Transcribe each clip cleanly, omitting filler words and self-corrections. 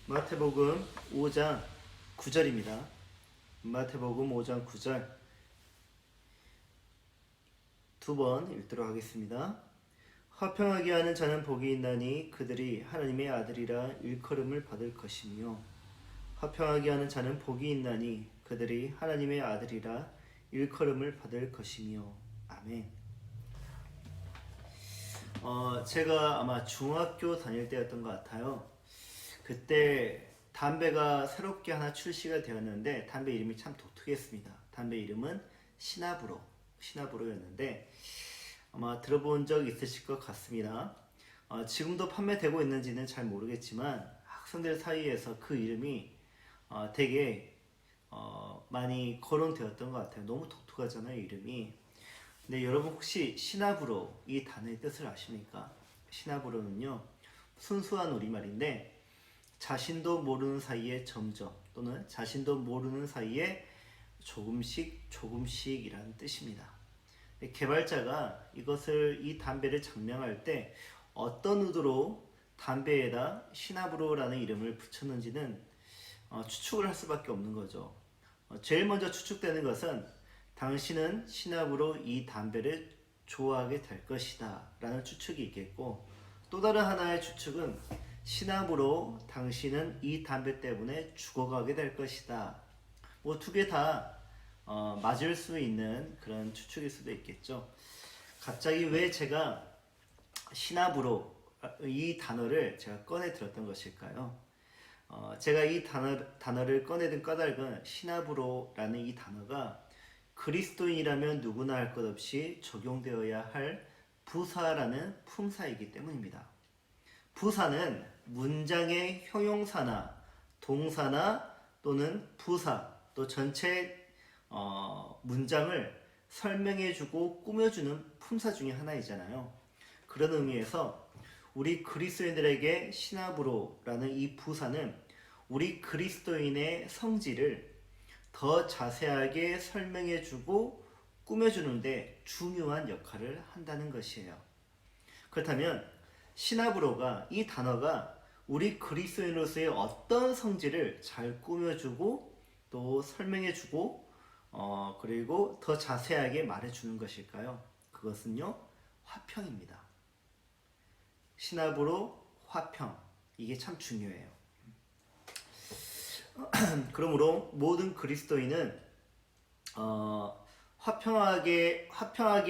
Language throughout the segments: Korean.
마태복음 5장 9절입니다. 마태복음 5장 9절 두 번 읽도록 하겠습니다. 화평하게 하는 자는 복이 있나니 그들이 하나님의 아들이라 일컬음을 받을 것이며 화평하게 하는 자는 복이 있나니 그들이 하나님의 아들이라 일컬음을 받을 것이며 아멘. 제가 아마 중학교 다닐 때였던 것 같아요. 그때 담배가 새롭게 하나 출시가 되었는데 담배 이름이 참 독특했습니다. 담배 이름은 시나브로였는데 아마 들어본 적 있으실 것 같습니다. 지금도 판매되고 있는지는 잘 모르겠지만 학생들 사이에서 그 이름이 되게 많이 거론되었던 것 같아요. 너무 독특하잖아요, 이름이. 근데 여러분 혹시 시나브로 이 단어의 뜻을 아십니까? 시나브로는요, 순수한 우리말인데 자신도 모르는 사이에 점점 또는 자신도 모르는 사이에 조금씩이라는 뜻입니다. 개발자가 이 담배를 장명할 때 어떤 의도로 담배에다 시나브로라는 이름을 붙였는지는 추측을 할 수밖에 없는 거죠. 제일 먼저 추측되는 것은 당신은 시나브로 이 담배를 좋아하게 될 것이다 라는 추측이 있겠고, 또 다른 하나의 추측은 시나브로 당신은 이 담배 때문에 죽어가게 될 것이다. 뭐 두 개 다 맞을 수 있는 그런 추측일 수도 있겠죠. 갑자기 왜 제가 시나브로 이 단어를 제가 꺼내 들었던 것일까요? 제가 이 단어를 꺼내든 까닭은 시나브로라는 이 단어가 그리스도인이라면 누구나 할 것 없이 적용되어야 할 부사라는 품사이기 때문입니다. 부사는 문장의 형용사나 동사나 또는 부사 또 전체 문장을 설명해주고 꾸며주는 품사 중에 하나이잖아요. 그런 의미에서 우리 그리스도인들에게 시나브로라는 이 부사는 우리 그리스도인의 성질을 더 자세하게 설명해주고 꾸며주는데 중요한 역할을 한다는 것이에요. 그렇다면 시나브로가 이 단어가 우리 그리스도인으로서의 어떤 성질을 잘 꾸며주고 또 설명해주고 그리고 더 자세하게 말해주는 것일까요? 그것은요, 화평입니다. 시나브로, 화평, 이게 참 중요해요. 그러므로 모든 그리스도인은 화평하게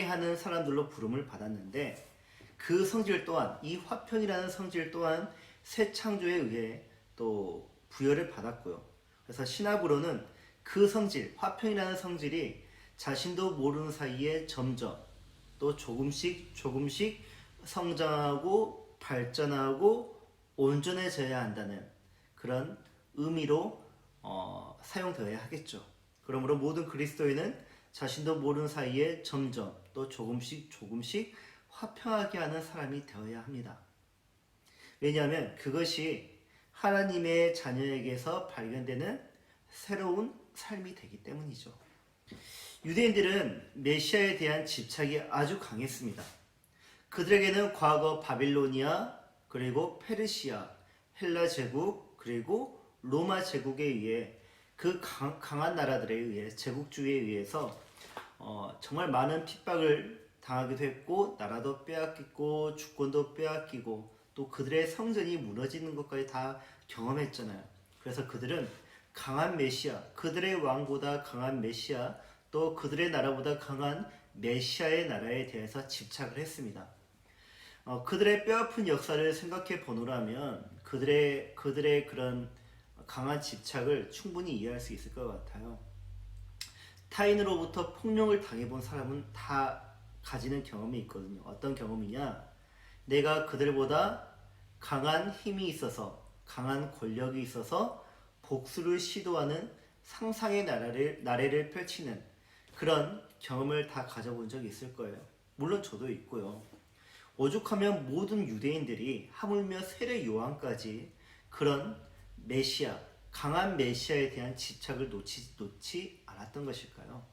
하는 사람들로 부름을 받았는데, 그 성질 또한, 이 화평이라는 성질 또한 새 창조에 의해 또 부여를 받았고요. 그래서 시나브로는 그 성질, 화평이라는 성질이 자신도 모르는 사이에 점점 또 조금씩 성장하고 발전하고 온전해져야 한다는 그런 의미로 사용되어야 하겠죠. 그러므로 모든 그리스도인은 자신도 모르는 사이에 점점 또 조금씩 화평하게 하는 사람이 되어야 합니다. 왜냐하면 그것이 하나님의 자녀에게서 발견되는 새로운 삶이 되기 때문이죠. 유대인들은 메시아에 대한 집착이 아주 강했습니다. 그들에게는 과거 바빌로니아, 그리고 페르시아, 헬라 제국, 그리고 로마 제국에 의해 그 강한 나라들에 의해 제국주의에 의해서 정말 많은 핍박을 당하기도 했고, 나라도 빼앗기고 주권도 빼앗기고 또 그들의 성전이 무너지는 것까지 다 경험했잖아요. 그래서 그들은 강한 메시아, 그들의 왕보다 강한 메시아, 또 그들의 나라보다 강한 메시아의 나라에 대해서 집착을 했습니다. 그들의 뼈아픈 역사를 생각해 보노라면 그들의 그런 강한 집착을 충분히 이해할 수 있을 것 같아요. 타인으로부터 폭력을 당해본 사람은 다 가지는 경험이 있거든요. 어떤 경험이냐? 내가 그들보다 강한 힘이 있어서, 강한 권력이 있어서 복수를 시도하는 상상의 나래를 펼치는 그런 경험을 다 가져본 적이 있을 거예요. 물론 저도 있고요. 오죽하면 모든 유대인들이 하물며 세례 요한까지 그런 메시아, 강한 메시아에 대한 집착을 놓지 않았던 것일까요?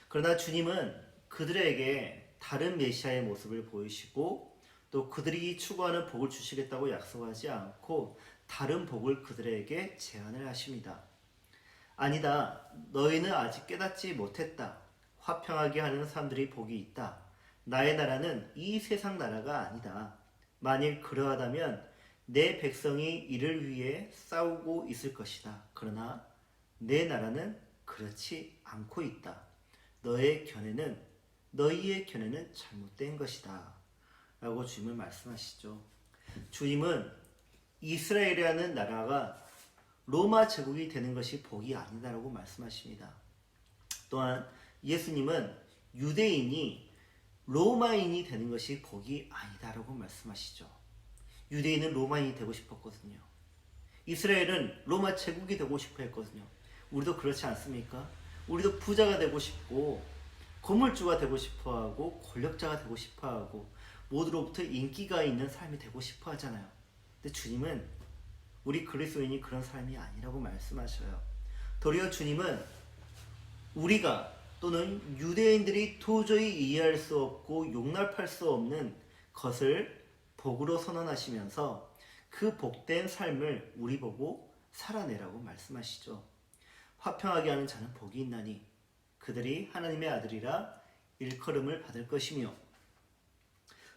그러나 주님은 그들에게 다른 메시아의 모습을 보이시고 또 그들이 추구하는 복을 주시겠다고 약속하지 않고 다른 복을 그들에게 제안을 하십니다. 아니다. 너희는 아직 깨닫지 못했다. 화평하게 하는 사람들이 복이 있다. 나의 나라는 이 세상 나라가 아니다. 만일 그러하다면 내 백성이 이를 위해 싸우고 있을 것이다. 그러나 내 나라는 그렇지 않고 있다. 너희의 견해는 잘못된 것이다. 라고 주님은 말씀하시죠. 주님은 이스라엘이라는 나라가 로마 제국이 되는 것이 복이 아니다라고 말씀하십니다. 또한 예수님은 유대인이 로마인이 되는 것이 복이 아니다라고 말씀하시죠. 유대인은 로마인이 되고 싶었거든요. 이스라엘은 로마 제국이 되고 싶어 했거든요. 우리도 그렇지 않습니까? 우리도 부자가 되고 싶고 건물주가 되고 싶어하고 권력자가 되고 싶어하고 모두로부터 인기가 있는 삶이 되고 싶어 하잖아요. 근데 주님은 우리 그리스도인이 그런 삶이 아니라고 말씀하셔요. 도리어 주님은 우리가 또는 유대인들이 도저히 이해할 수 없고 용납할 수 없는 것을 복으로 선언하시면서 그 복된 삶을 우리 보고 살아내라고 말씀하시죠. 화평하게 하는 자는 복이 있나니 그들이 하나님의 아들이라 일컬음을 받을 것이며,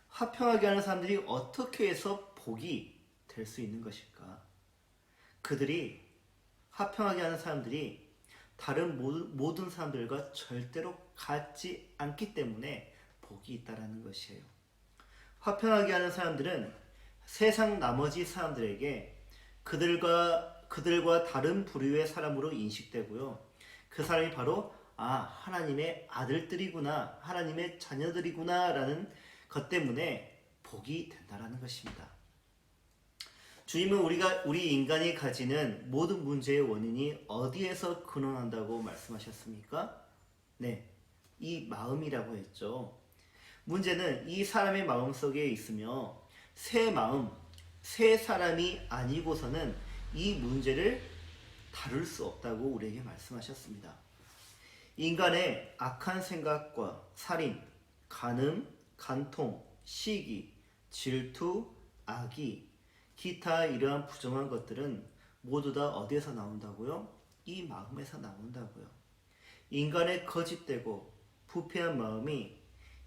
화평하게 하는 사람들이 어떻게 해서 복이 될 수 있는 것일까? 화평하게 하는 사람들이 다른 모든 사람들과 절대로 같지 않기 때문에 복이 있다라는 것이에요. 화평하게 하는 사람들은 세상 나머지 사람들에게 그들과 다른 부류의 사람으로 인식되고요. 그 사람이 바로 하나님의 아들들이구나, 하나님의 자녀들이구나 라는 것 때문에 복이 된다라는 것입니다. 주님은 우리 인간이 가지는 모든 문제의 원인이 어디에서 근원한다고 말씀하셨습니까? 네, 이 마음이라고 했죠. 문제는 이 사람의 마음 속에 있으며 새 사람이 아니고서는 이 문제를 다룰 수 없다고 우리에게 말씀하셨습니다. 인간의 악한 생각과 살인, 간음, 간통, 시기, 질투, 악의, 기타 이러한 부정한 것들은 모두 다 어디에서 나온다고요? 이 마음에서 나온다고요. 인간의 거짓되고 부패한 마음이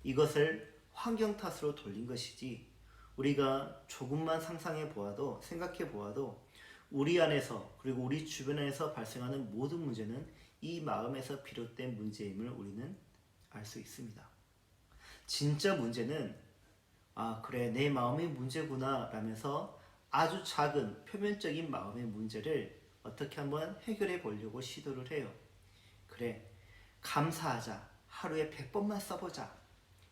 이것을 환경 탓으로 돌린 것이지, 우리가 조금만 생각해 보아도 우리 안에서 그리고 우리 주변에서 발생하는 모든 문제는 이 마음에서 비롯된 문제임을 우리는 알 수 있습니다. 진짜 문제는 그래, 내 마음이 문제구나 라면서 아주 작은 표면적인 마음의 문제를 어떻게 한번 해결해 보려고 시도를 해요. 그래, 감사하자. 하루에 100번만 써보자.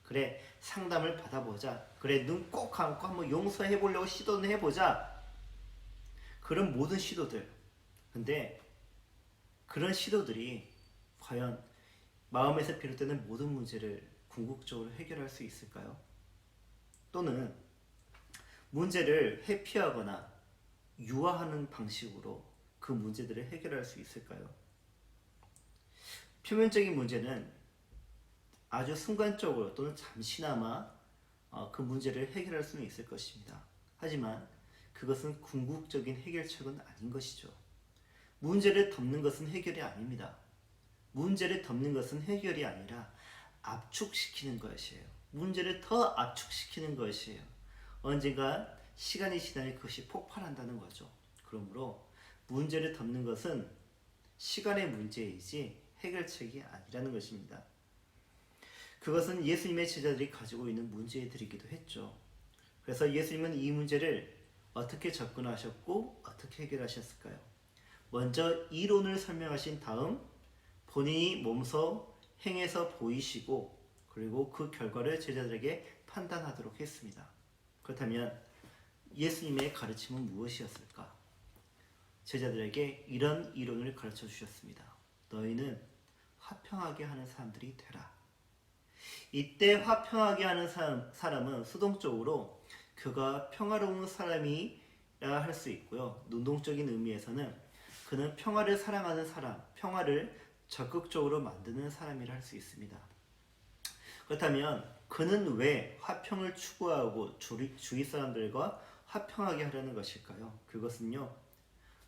그래, 상담을 받아보자. 그래, 눈 꼭 감고 한번 용서해 보려고 시도는 해보자. 그런 모든 시도들. 근데 그런 시도들이 과연 마음에서 비롯되는 모든 문제를 궁극적으로 해결할 수 있을까요? 또는 문제를 회피하거나 유화하는 방식으로 그 문제들을 해결할 수 있을까요? 표면적인 문제는 아주 순간적으로 또는 잠시나마 그 문제를 해결할 수는 있을 것입니다. 하지만 그것은 궁극적인 해결책은 아닌 것이죠. 문제를 덮는 것은 해결이 아닙니다. 문제를 덮는 것은 해결이 아니라 압축시키는 것이에요. 문제를 더 압축시키는 것이에요. 언젠가 시간이 지나면 그것이 폭발한다는 거죠. 그러므로 문제를 덮는 것은 시간의 문제이지 해결책이 아니라는 것입니다. 그것은 예수님의 제자들이 가지고 있는 문제들이기도 했죠. 그래서 예수님은 이 문제를 어떻게 접근하셨고 어떻게 해결하셨을까요? 먼저 이론을 설명하신 다음 본인이 몸소 행해서 보이시고, 그리고 그 결과를 제자들에게 판단하도록 했습니다. 그렇다면 예수님의 가르침은 무엇이었을까? 제자들에게 이런 이론을 가르쳐 주셨습니다. 너희는 화평하게 하는 사람들이 되라. 이때 화평하게 하는 사람은 수동적으로 그가 평화로운 사람이라 할 수 있고요. 능동적인 의미에서는 그는 평화를 사랑하는 사람, 평화를 적극적으로 만드는 사람이라 할 수 있습니다. 그렇다면 그는 왜 화평을 추구하고 주위 사람들과 화평하게 하려는 것일까요? 그것은요,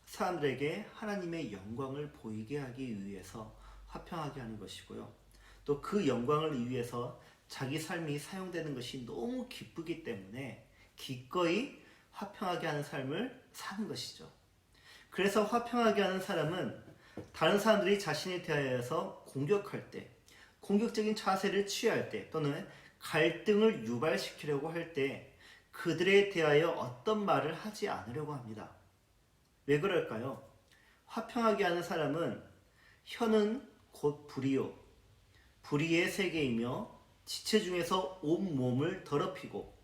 사람들에게 하나님의 영광을 보이게 하기 위해서 화평하게 하는 것이고요. 또 그 영광을 위해서 자기 삶이 사용되는 것이 너무 기쁘기 때문에 기꺼이 화평하게 하는 삶을 사는 것이죠. 그래서 화평하게 하는 사람은 다른 사람들이 자신에 대하여서 공격할 때, 공격적인 자세를 취할 때, 또는 갈등을 유발시키려고 할 때 그들에 대하여 어떤 말을 하지 않으려고 합니다. 왜 그럴까요? 화평하게 하는 사람은 혀는 곧 불이요, 불의의 세계이며 지체 중에서 온 몸을 더럽히고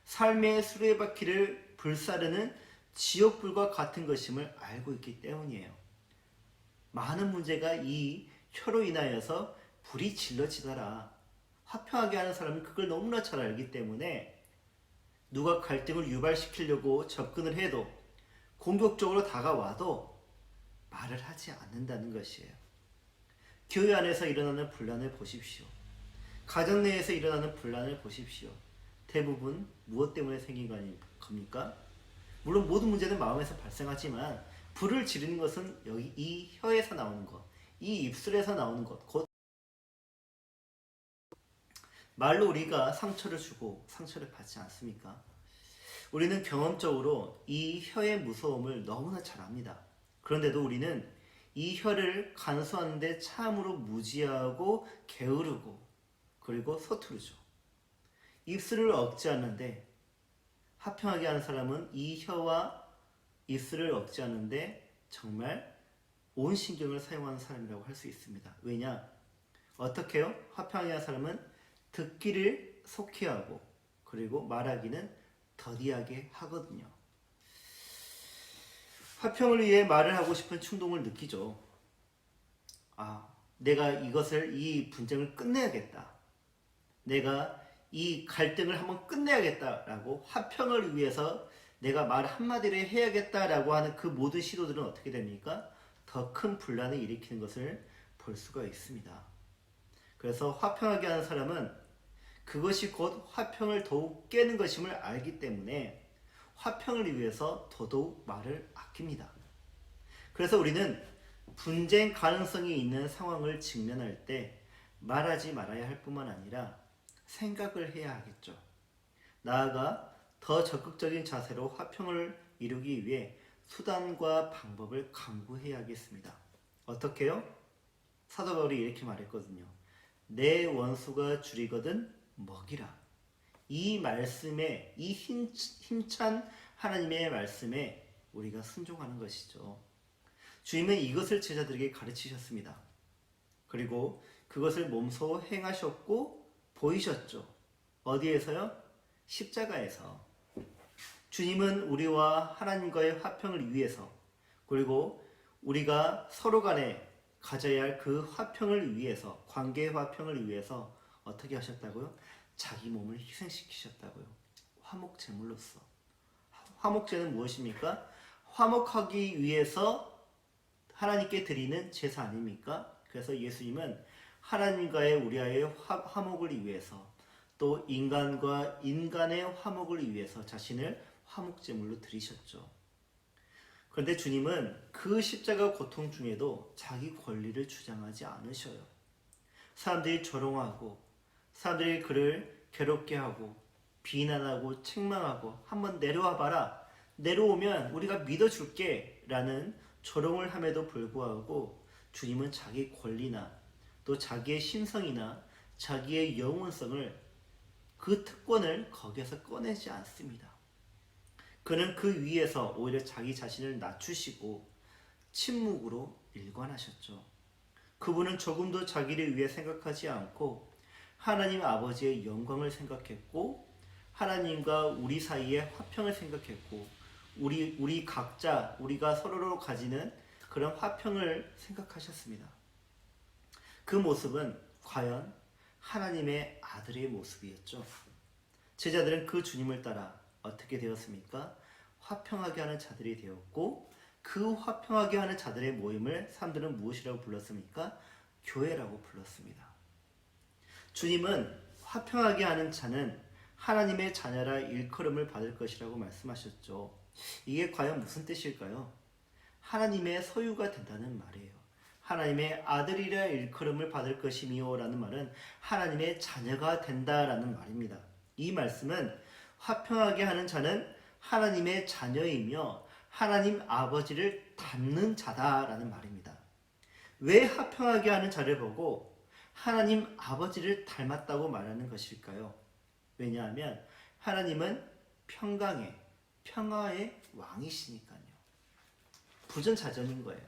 삶의 수레바퀴를 불사르는 지옥불과 같은 것임을 알고 있기 때문이에요. 많은 문제가 이 혀로 인하여서 불이 질러지더라. 화평하게 하는 사람은 그걸 너무나 잘 알기 때문에 누가 갈등을 유발시키려고 접근을 해도, 공격적으로 다가와도 말을 하지 않는다는 것이에요. 교회 안에서 일어나는 분란을 보십시오. 가정 내에서 일어나는 분란을 보십시오. 대부분 무엇 때문에 생긴 겁니까? 물론 모든 문제는 마음에서 발생하지만 불을 지르는 것은 여기 이 혀에서 나오는 것, 이 입술에서 나오는 것, 곧 말로 우리가 상처를 주고 상처를 받지 않습니까? 우리는 경험적으로 이 혀의 무서움을 너무나 잘 압니다. 그런데도 우리는 이 혀를 간수하는데 참으로 무지하고 게으르고 그리고 서투르죠. 입술을 억제하는데, 화평하게 하는 사람은 이 혀와 입술을 억제하는데 정말 온 신경을 사용하는 사람이라고 할 수 있습니다. 왜냐? 어떻게 해요? 화평하게 하는 사람은 듣기를 속히 하고 그리고 말하기는 더디하게 하거든요. 화평을 위해 말을 하고 싶은 충동을 느끼죠. 내가 이 분쟁을 끝내야겠다. 내가 이 갈등을 한번 끝내야겠다라고 화평을 위해서 내가 말 한마디를 해야겠다라고 하는 그 모든 시도들은 어떻게 됩니까? 더 큰 분란을 일으키는 것을 볼 수가 있습니다. 그래서 화평하게 하는 사람은 그것이 곧 화평을 더욱 깨는 것임을 알기 때문에 화평을 위해서 더더욱 말을 아낍니다. 그래서 우리는 분쟁 가능성이 있는 상황을 직면할 때 말하지 말아야 할 뿐만 아니라 생각을 해야 하겠죠. 나아가 더 적극적인 자세로 화평을 이루기 위해 수단과 방법을 강구해야겠습니다. 어떻게요? 사도 바울이 이렇게 말했거든요. 내 원수가 줄이거든 먹이라. 이 말씀에, 이 힘찬 하나님의 말씀에 우리가 순종하는 것이죠. 주님은 이것을 제자들에게 가르치셨습니다. 그리고 그것을 몸소 행하셨고 보이셨죠. 어디에서요? 십자가에서. 주님은 우리와 하나님과의 화평을 위해서, 그리고 우리가 서로 간에 가져야 할 그 화평을 위해서, 관계의 화평을 위해서 어떻게 하셨다고요? 자기 몸을 희생시키셨다고요. 화목제물로서. 화목제는 무엇입니까? 화목하기 위해서 하나님께 드리는 제사 아닙니까? 그래서 예수님은 하나님과의 우리와의 화목을 위해서, 또 인간과 인간의 화목을 위해서 자신을 화목제물로 드리셨죠. 그런데 주님은 그 십자가 고통 중에도 자기 권리를 주장하지 않으셔요. 사람들이 조롱하고 사람들이 그를 괴롭게 하고 비난하고 책망하고 한번 내려와 봐라, 내려오면 우리가 믿어줄게 라는 조롱을 함에도 불구하고 주님은 자기 권리나 또 자기의 신성이나 자기의 영혼성을, 그 특권을 거기에서 꺼내지 않습니다. 그는 그 위에서 오히려 자기 자신을 낮추시고 침묵으로 일관하셨죠. 그분은 조금도 자기를 위해 생각하지 않고 하나님 아버지의 영광을 생각했고, 하나님과 우리 사이의 화평을 생각했고, 우리 각자 우리가 서로로 가지는 그런 화평을 생각하셨습니다. 그 모습은 과연 하나님의 아들의 모습이었죠. 제자들은 그 주님을 따라 어떻게 되었습니까? 화평하게 하는 자들이 되었고, 그 화평하게 하는 자들의 모임을 사람들은 무엇이라고 불렀습니까? 교회라고 불렀습니다. 주님은 화평하게 하는 자는 하나님의 자녀라 일컬음을 받을 것이라고 말씀하셨죠. 이게 과연 무슨 뜻일까요? 하나님의 소유가 된다는 말이에요. 하나님의 아들이라 일컬음을 받을 것이미요 라는 말은 하나님의 자녀가 된다라는 말입니다. 이 말씀은 화평하게 하는 자는 하나님의 자녀이며 하나님 아버지를 닮는 자다라는 말입니다. 왜 화평하게 하는 자를 보고 하나님 아버지를 닮았다고 말하는 것일까요? 왜냐하면 하나님은 평화의 왕이시니까요. 부전자전인 거예요.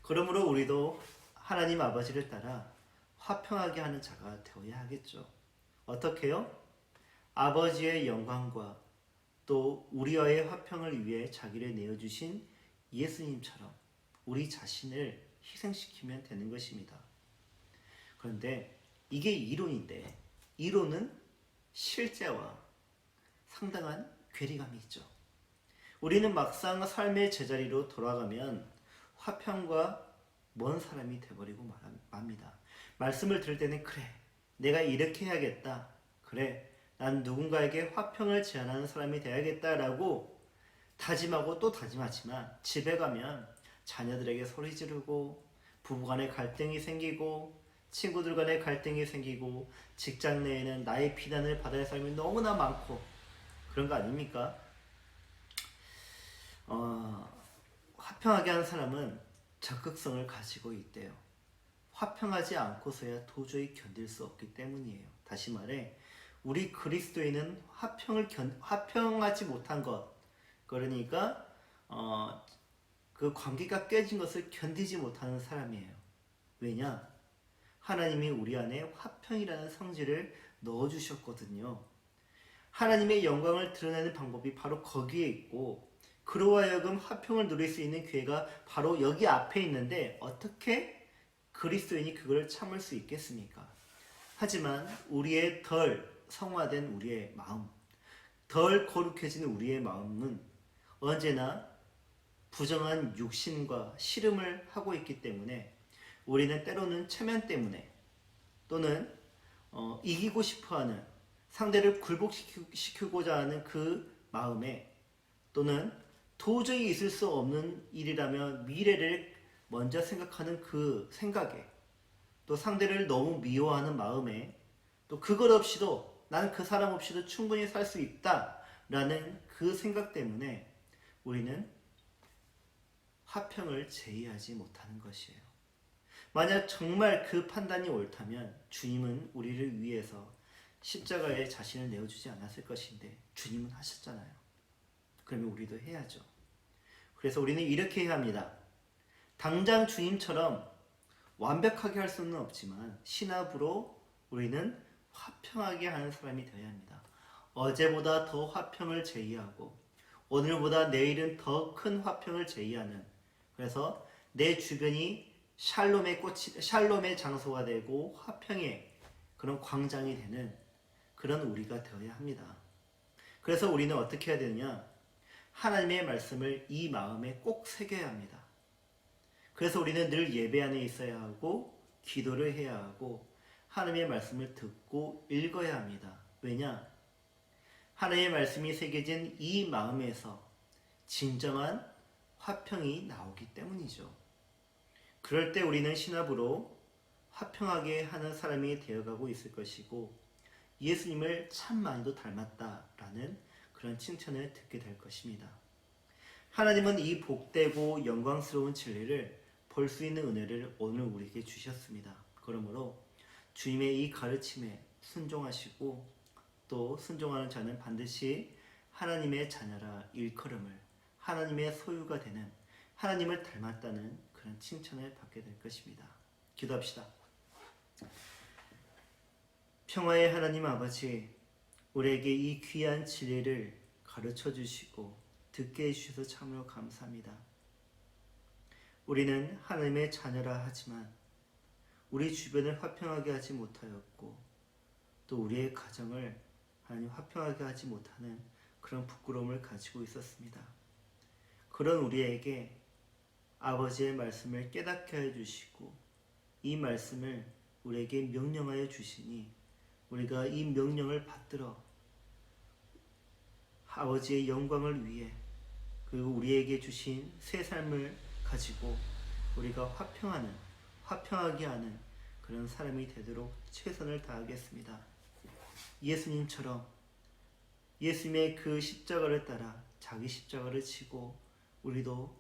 그러므로 우리도 하나님 아버지를 따라 화평하게 하는 자가 되어야 하겠죠. 어떻게요? 아버지의 영광과 또 우리와의 화평을 위해 자기를 내어주신 예수님처럼 우리 자신을 희생시키면 되는 것입니다. 그런데 이게 이론인데 이론은 실제와 상당한 괴리감이 있죠. 우리는 막상 삶의 제자리로 돌아가면 화평과 먼 사람이 돼버리고 맙니다. 말씀을 들을 때는 그래, 내가 이렇게 해야겠다. 그래, 난 누군가에게 화평을 제안하는 사람이 돼야겠다라고 다짐하고 또 다짐하지만 집에 가면 자녀들에게 소리 지르고 부부간에 갈등이 생기고 친구들 간에 갈등이 생기고 직장 내에는 나의 비난을 받아야 할 사람이 너무나 많고 그런 거 아닙니까? 화평하게 하는 사람은 적극성을 가지고 있대요. 화평하지 않고서야 도저히 견딜 수 없기 때문이에요. 다시 말해 우리 그리스도인은 화평하지 못한 것, 그러니까 그 관계가 깨진 것을 견디지 못하는 사람이에요. 왜냐? 하나님이 우리 안에 화평이라는 성질을 넣어주셨거든요. 하나님의 영광을 드러내는 방법이 바로 거기에 있고 그로 하여금 화평을 누릴 수 있는 기회가 바로 여기 앞에 있는데 어떻게 그리스도인이 그걸 참을 수 있겠습니까? 하지만 우리의 덜 성화된 우리의 마음, 덜 거룩해진 우리의 마음은 언제나 부정한 육신과 씨름을 하고 있기 때문에 우리는 때로는 체면 때문에 또는 이기고 싶어하는 상대를 굴복시키고자 하는 그 마음에 또는 도저히 있을 수 없는 일이라며 미래를 먼저 생각하는 그 생각에 또 상대를 너무 미워하는 마음에 또 그것 없이도 난 그 사람 없이도 충분히 살 수 있다라는 그 생각 때문에 우리는 화평을 제의하지 못하는 것이에요. 만약 정말 그 판단이 옳다면 주님은 우리를 위해서 십자가에 자신을 내어주지 않았을 것인데 주님은 하셨잖아요. 그러면 우리도 해야죠. 그래서 우리는 이렇게 해야 합니다. 당장 주님처럼 완벽하게 할 수는 없지만 신압으로 우리는 화평하게 하는 사람이 되어야 합니다. 어제보다 더 화평을 제의하고 오늘보다 내일은 더 큰 화평을 제의하는, 그래서 내 주변이 샬롬의 장소가 되고 화평의 그런 광장이 되는 그런 우리가 되어야 합니다. 그래서 우리는 어떻게 해야 되느냐? 하나님의 말씀을 이 마음에 꼭 새겨야 합니다. 그래서 우리는 늘 예배 안에 있어야 하고 기도를 해야 하고 하나님의 말씀을 듣고 읽어야 합니다. 왜냐? 하나님의 말씀이 새겨진 이 마음에서 진정한 화평이 나오기 때문이죠. 그럴 때 우리는 신압으로 화평하게 하는 사람이 되어가고 있을 것이고 예수님을 참 많이도 닮았다라는 그런 칭찬을 듣게 될 것입니다. 하나님은 이 복되고 영광스러운 진리를 볼 수 있는 은혜를 오늘 우리에게 주셨습니다. 그러므로 주님의 이 가르침에 순종하시고 또 순종하는 자는 반드시 하나님의 자녀라 일컬음을 하나님의 소유가 되는 하나님을 닮았다는 그런 칭찬을 받게 될 것입니다. 기도합시다. 평화의 하나님 아버지, 우리에게 이 귀한 진리를 가르쳐 주시고 듣게 해주셔서 참으로 감사합니다. 우리는 하나님의 자녀라 하지만 우리 주변을 화평하게 하지 못하였고 또 우리의 가정을 하나님 화평하게 하지 못하는 그런 부끄러움을 가지고 있었습니다. 그런 우리에게 아버지의 말씀을 깨닫게 해주시고 이 말씀을 우리에게 명령하여 주시니 우리가 이 명령을 받들어 아버지의 영광을 위해 그리고 우리에게 주신 새 삶을 가지고 우리가 화평하게 하는 그런 사람이 되도록 최선을 다하겠습니다. 예수님처럼 예수님의 그 십자가를 따라 자기 십자가를 지고 우리도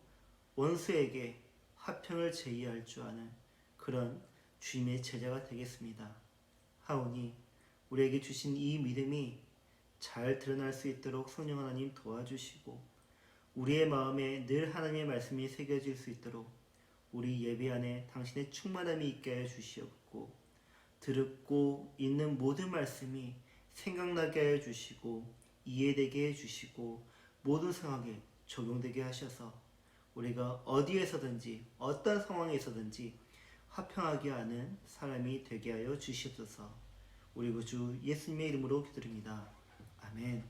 원수에게 화평을 제의할 줄 아는 그런 주님의 제자가 되겠습니다. 하오니 우리에게 주신 이 믿음이 잘 드러날 수 있도록 성령 하나님 도와주시고 우리의 마음에 늘 하나님의 말씀이 새겨질 수 있도록 우리 예배 안에 당신의 충만함이 있게 하여 주시옵고 듣고 있는 모든 말씀이 생각나게 하여 주시고 이해되게 해주시고 모든 상황에 적용되게 하셔서 우리가 어디에서든지 어떤 상황에서든지 화평하게 하는 사람이 되게 하여 주시옵소서. 우리 구주 예수님의 이름으로 기도드립니다. 아멘.